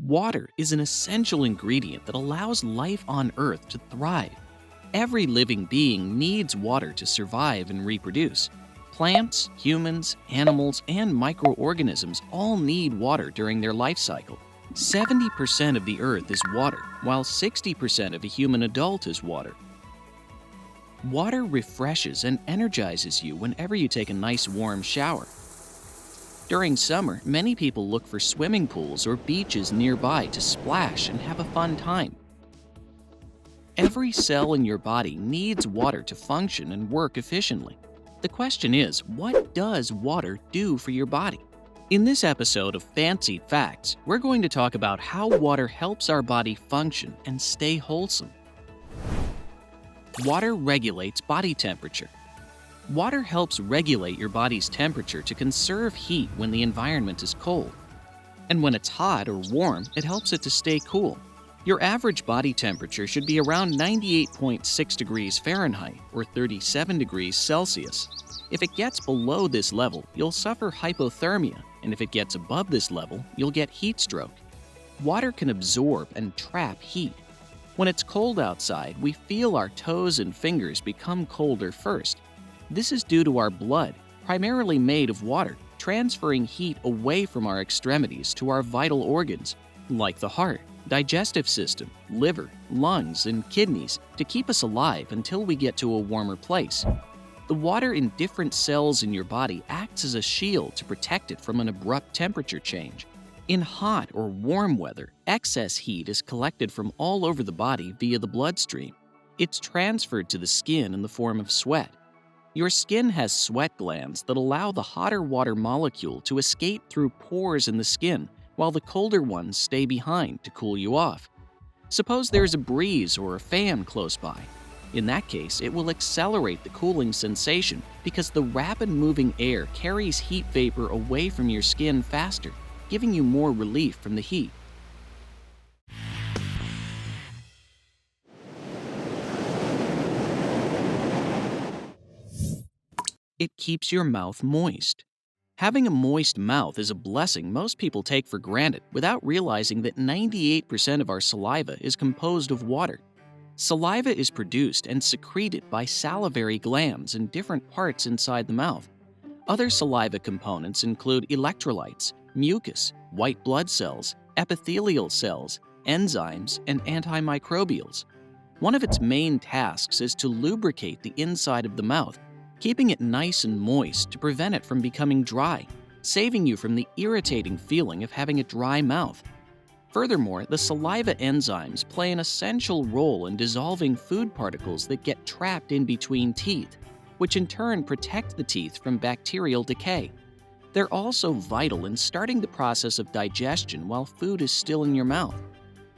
Water is an essential ingredient that allows life on Earth to thrive. Every living being needs water to survive and reproduce. Plants, humans, animals, and microorganisms all need water during their life cycle. 70% of the Earth is water, while 60% of a human adult is water. Water refreshes and energizes you whenever you take a nice warm shower. During summer, many people look for swimming pools or beaches nearby to splash and have a fun time. Every cell in your body needs water to function and work efficiently. The question is, what does water do for your body? In this episode of Fancy Facts, we're going to talk about how water helps our body function and stay wholesome. Water regulates body temperature. Water helps regulate your body's temperature to conserve heat when the environment is cold. And when it's hot or warm, it helps it to stay cool. Your average body temperature should be around 98.6 degrees Fahrenheit or 37 degrees Celsius. If it gets below this level, you'll suffer hypothermia, and if it gets above this level, you'll get heat stroke. Water can absorb and trap heat. When it's cold outside, we feel our toes and fingers become colder first. This is due to our blood, primarily made of water, transferring heat away from our extremities to our vital organs, like the heart, digestive system, liver, lungs, and kidneys, to keep us alive until we get to a warmer place. The water in different cells in your body acts as a shield to protect it from an abrupt temperature change. In hot or warm weather, excess heat is collected from all over the body via the bloodstream. It's transferred to the skin in the form of sweat. Your skin has sweat glands that allow the hotter water molecule to escape through pores in the skin, while the colder ones stay behind to cool you off. Suppose there's a breeze or a fan close by. In that case, it will accelerate the cooling sensation because the rapid moving air carries heat vapor away from your skin faster, giving you more relief from the heat. It keeps your mouth moist. Having a moist mouth is a blessing most people take for granted without realizing that 98% of our saliva is composed of water. Saliva is produced and secreted by salivary glands in different parts inside the mouth. Other saliva components include electrolytes, mucus, white blood cells, epithelial cells, enzymes, and antimicrobials. One of its main tasks is to lubricate the inside of the mouth, keeping it nice and moist to prevent it from becoming dry, saving you from the irritating feeling of having a dry mouth. Furthermore, the saliva enzymes play an essential role in dissolving food particles that get trapped in between teeth, which in turn protect the teeth from bacterial decay. They're also vital in starting the process of digestion while food is still in your mouth.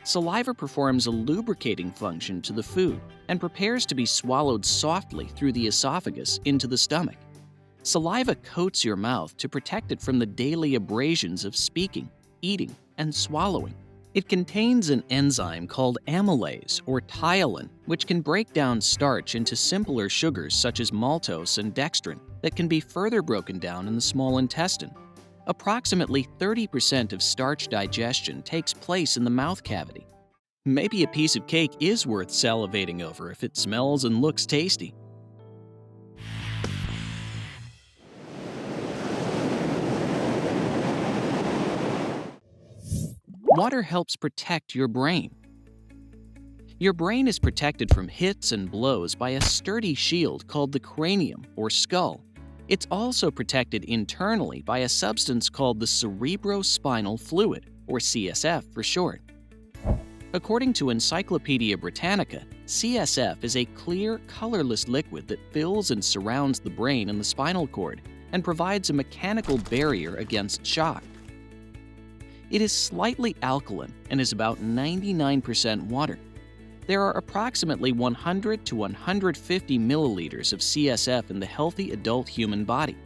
Saliva performs a lubricating function to the food and prepares to be swallowed softly through the esophagus into the stomach. Saliva coats your mouth to protect it from the daily abrasions of speaking, eating, and swallowing. It contains an enzyme called amylase or ptyalin, which can break down starch into simpler sugars such as maltose and dextrin that can be further broken down in the small intestine. Approximately 30% of starch digestion takes place in the mouth cavity. Maybe a piece of cake is worth salivating over if it smells and looks tasty. Water helps protect your brain. Your brain is protected from hits and blows by a sturdy shield called the cranium or skull. It's also protected internally by a substance called the cerebrospinal fluid, or CSF for short. According to Encyclopedia Britannica, CSF is a clear, colorless liquid that fills and surrounds the brain and the spinal cord and provides a mechanical barrier against shock. It is slightly alkaline and is about 99% water. There are approximately 100 to 150 milliliters of CSF in the healthy adult human body.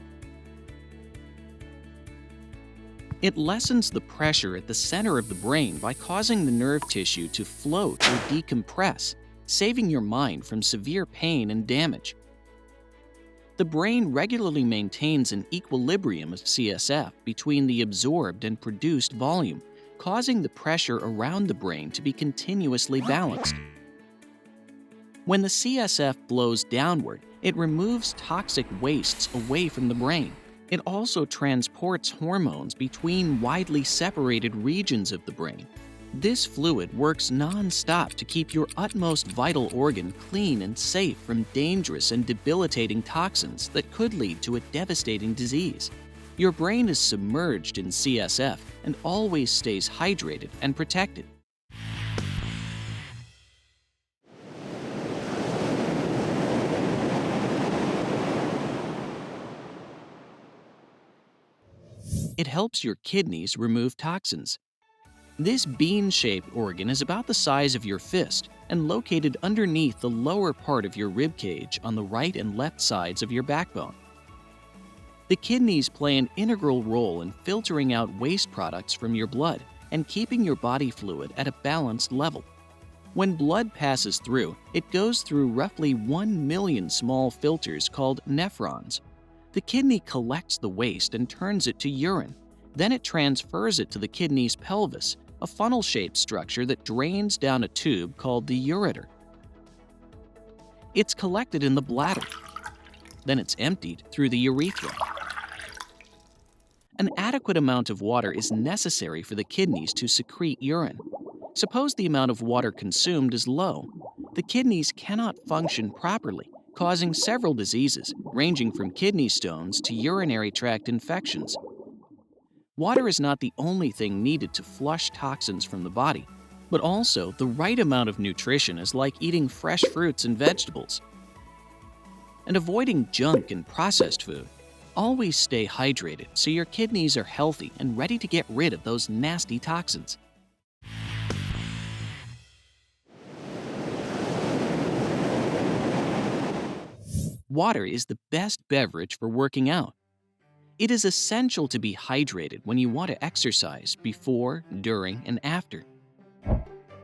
It lessens the pressure at the center of the brain by causing the nerve tissue to float or decompress, saving your mind from severe pain and damage. The brain regularly maintains an equilibrium of CSF between the absorbed and produced volume, causing the pressure around the brain to be continuously balanced. When the CSF blows downward, it removes toxic wastes away from the brain. It also transports hormones between widely separated regions of the brain. This fluid works non-stop to keep your utmost vital organ clean and safe from dangerous and debilitating toxins that could lead to a devastating disease. Your brain is submerged in CSF and always stays hydrated and protected. It helps your kidneys remove toxins. This bean-shaped organ is about the size of your fist and located underneath the lower part of your rib cage on the right and left sides of your backbone. The kidneys play an integral role in filtering out waste products from your blood and keeping your body fluid at a balanced level. When blood passes through, it goes through roughly 1 million small filters called nephrons. The kidney collects the waste and turns it to urine. Then it transfers it to the kidney's pelvis, a funnel-shaped structure that drains down a tube called the ureter. It's collected in the bladder. Then it's emptied through the urethra. An adequate amount of water is necessary for the kidneys to secrete urine. Suppose the amount of water consumed is low. The kidneys cannot function properly, causing several diseases, ranging from kidney stones to urinary tract infections. Water is not the only thing needed to flush toxins from the body, but also the right amount of nutrition is like eating fresh fruits and vegetables. And avoiding junk and processed food. Always stay hydrated so your kidneys are healthy and ready to get rid of those nasty toxins. Water is the best beverage for working out. It is essential to be hydrated when you want to exercise before, during, and after.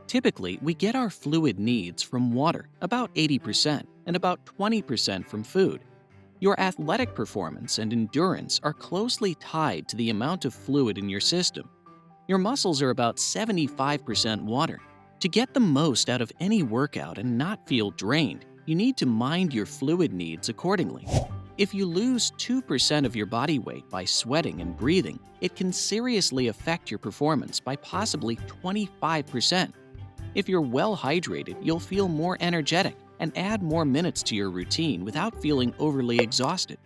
Typically, we get our fluid needs from water, about 80%, and about 20% from food. Your athletic performance and endurance are closely tied to the amount of fluid in your system. Your muscles are about 75% water. To get the most out of any workout and not feel drained, you need to mind your fluid needs accordingly. If you lose 2% of your body weight by sweating and breathing, it can seriously affect your performance by possibly 25%. If you're well hydrated, you'll feel more energetic and add more minutes to your routine without feeling overly exhausted.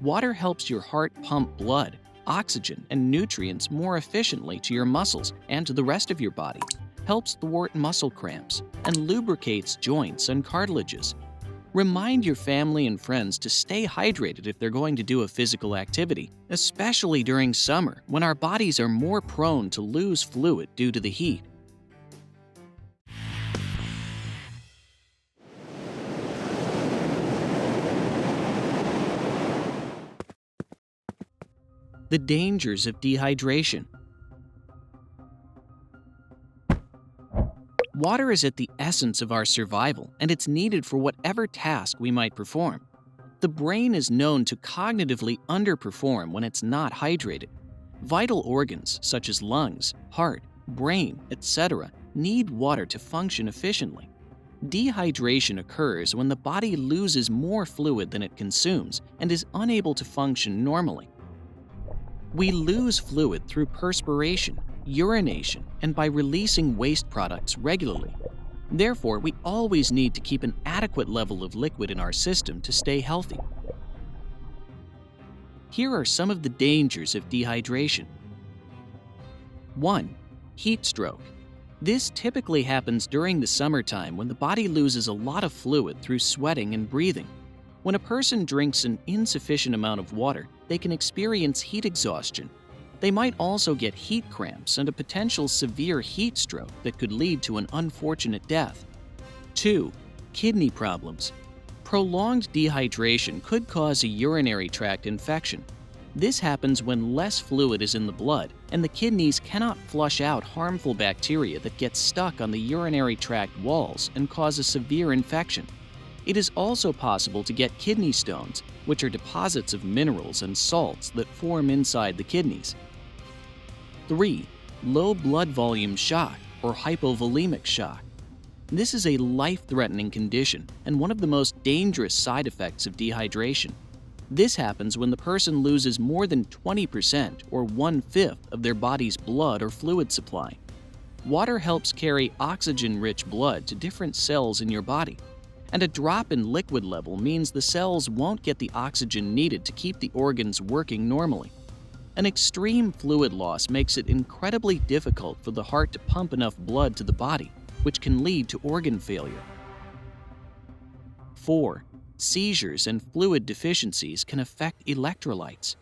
Water helps your heart pump blood, oxygen, and nutrients more efficiently to your muscles and to the rest of your body, helps thwart muscle cramps, and lubricates joints and cartilages. Remind your family and friends to stay hydrated if they're going to do a physical activity, especially during summer when our bodies are more prone to lose fluid due to the heat. The dangers of dehydration. Water is at the essence of our survival, and it's needed for whatever task we might perform. The brain is known to cognitively underperform when it's not hydrated. Vital organs such as lungs, heart, brain, etc. need water to function efficiently. Dehydration occurs when the body loses more fluid than it consumes and is unable to function normally. We lose fluid through perspiration, urination, and by releasing waste products regularly. Therefore, we always need to keep an adequate level of liquid in our system to stay healthy. Here are some of the dangers of dehydration. 1. Heat stroke. This typically happens during the summertime when the body loses a lot of fluid through sweating and breathing. When a person drinks an insufficient amount of water, they can experience heat exhaustion. They might also get heat cramps and a potential severe heat stroke that could lead to an unfortunate death. 2. Kidney problems. Prolonged dehydration could cause a urinary tract infection. This happens when less fluid is in the blood and the kidneys cannot flush out harmful bacteria that get stuck on the urinary tract walls and cause a severe infection. It is also possible to get kidney stones, which are deposits of minerals and salts that form inside the kidneys. 3. low blood volume shock or hypovolemic shock. This is a life-threatening condition and one of the most dangerous side effects of dehydration. This happens when the person loses more than 20% or 1/5 of their body's blood or fluid supply. Water helps carry oxygen-rich blood to different cells in your body, and a drop in liquid level means the cells won't get the oxygen needed to keep the organs working normally. An extreme fluid loss makes it incredibly difficult for the heart to pump enough blood to the body, which can lead to organ failure. 4. Seizures and fluid deficiencies can affect electrolytes.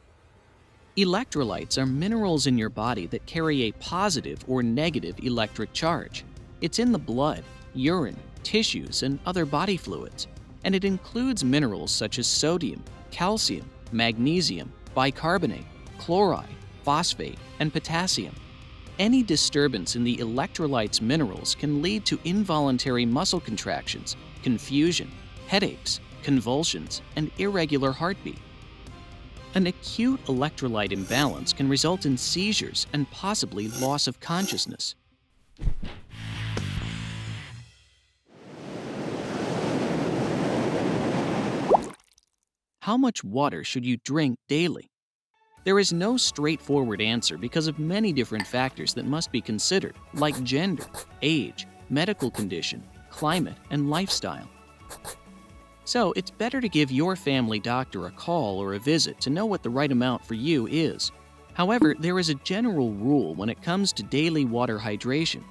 Electrolytes are minerals in your body that carry a positive or negative electric charge. It's in the blood, urine, tissues, and other body fluids, and it includes minerals such as sodium, calcium, magnesium, bicarbonate, chloride, phosphate, and potassium. Any disturbance in the electrolytes minerals can lead to involuntary muscle contractions, confusion, headaches, convulsions, and irregular heartbeat. An acute electrolyte imbalance can result in seizures and possibly loss of consciousness. How much water should you drink daily? There is no straightforward answer because of many different factors that must be considered, like gender, age, medical condition, climate, and lifestyle. So it's better to give your family doctor a call or a visit to know what the right amount for you is. However, there is a general rule when it comes to daily water hydration.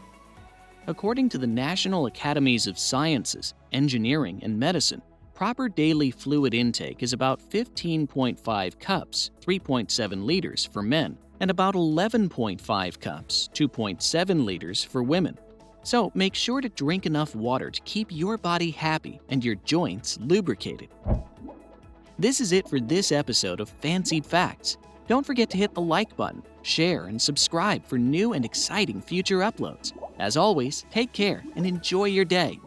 According to the National Academies of Sciences, Engineering, and Medicine, proper daily fluid intake is about 15.5 cups, 3.7 liters for men, and about 11.5 cups, 2.7 liters for women. So make sure to drink enough water to keep your body happy and your joints lubricated. This is it for this episode of Fancied Facts. Don't forget to hit the like button, share, and subscribe for new and exciting future uploads. As always, take care and enjoy your day.